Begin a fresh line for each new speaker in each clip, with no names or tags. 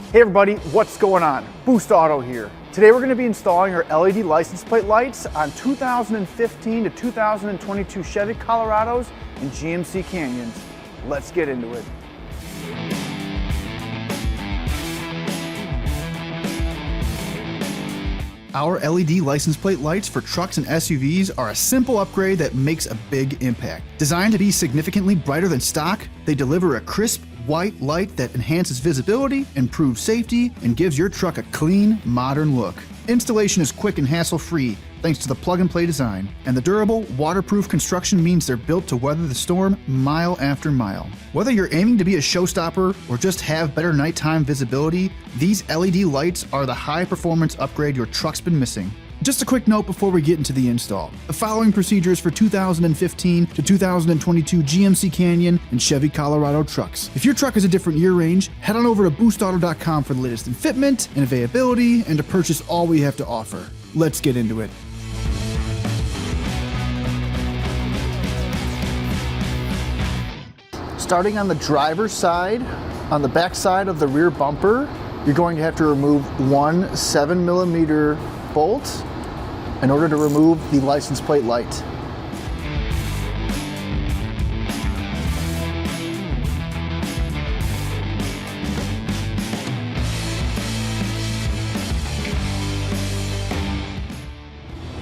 Hey everybody, what's going on? Boost Auto here. Today we're going to be installing our LED license plate lights on 2015 to 2022 Chevy Colorados and GMC Canyons. Let's get into it. Our LED license plate lights for trucks and SUVs are a simple upgrade that makes a big impact. Designed to be significantly brighter than stock, they deliver a crisp, white light that enhances visibility, improves safety, and gives your truck a clean, modern look. Installation is quick and hassle-free thanks to the plug-and-play design, and the durable, waterproof construction means they're built to weather the storm mile after mile. Whether you're aiming to be a showstopper or just have better nighttime visibility, these LED lights are the high-performance upgrade your truck's been missing. Just a quick note before we get into the install. The following procedures for 2015 to 2022 GMC Canyon and Chevy Colorado trucks. If your truck is a different year range, head on over to boostauto.com for the latest in fitment and availability and to purchase all we have to offer. Let's get into it. Starting on the driver's side, on the back side of the rear bumper, you're going to have to remove one 7mm bolt in order to remove the license plate light.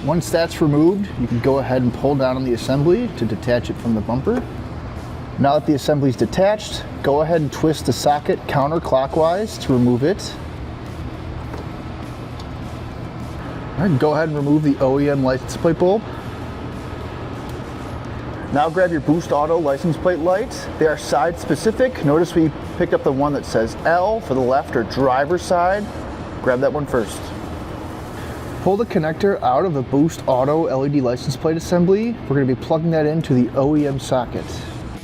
Once that's removed, you can go ahead and pull down on the assembly to detach it from the bumper. Now that the assembly is detached, go ahead and twist the socket counterclockwise to remove it. All right, go ahead and remove the OEM license plate bulb. Now grab your Boost Auto license plate lights. They are side specific. Notice we picked up the one that says L for the left or driver's side. Grab that one first. Pull the connector out of the Boost Auto LED license plate assembly. We're going to be plugging that into the OEM socket.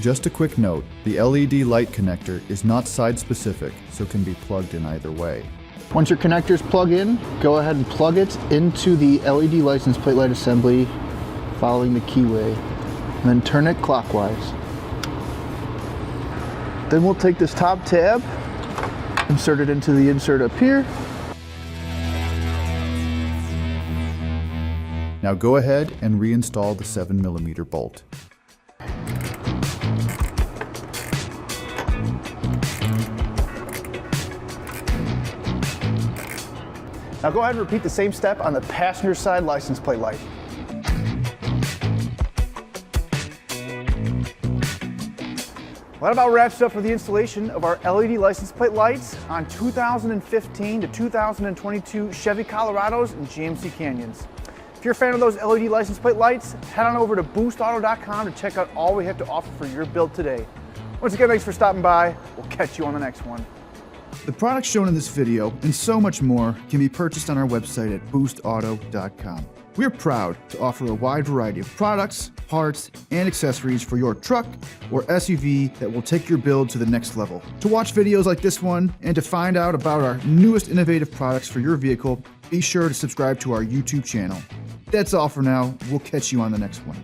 Just a quick note, the LED light connector is not side specific, so can be plugged in either way.
Once your connectors plug in, go ahead and plug it into the LED license plate light assembly following the keyway, and then turn it clockwise. Then we'll take this top tab, insert it into the insert up here.
Now go ahead and reinstall the 7mm bolt.
Now go ahead and repeat the same step on the passenger side license plate light. Well, that about wraps it up for the installation of our LED license plate lights on 2015 to 2022 Chevy Colorados and GMC Canyons. If you're a fan of those LED license plate lights, head on over to boostauto.com to check out all we have to offer for your build today. Once again, thanks for stopping by. We'll catch you on the next one.
The products shown in this video and so much more can be purchased on our website at boostauto.com. We're proud to offer a wide variety of products, parts, and accessories for your truck or SUV that will take your build to the next level. To watch videos like this one and to find out about our newest innovative products for your vehicle, be sure to subscribe to our YouTube channel. That's all for now. We'll catch you on the next one.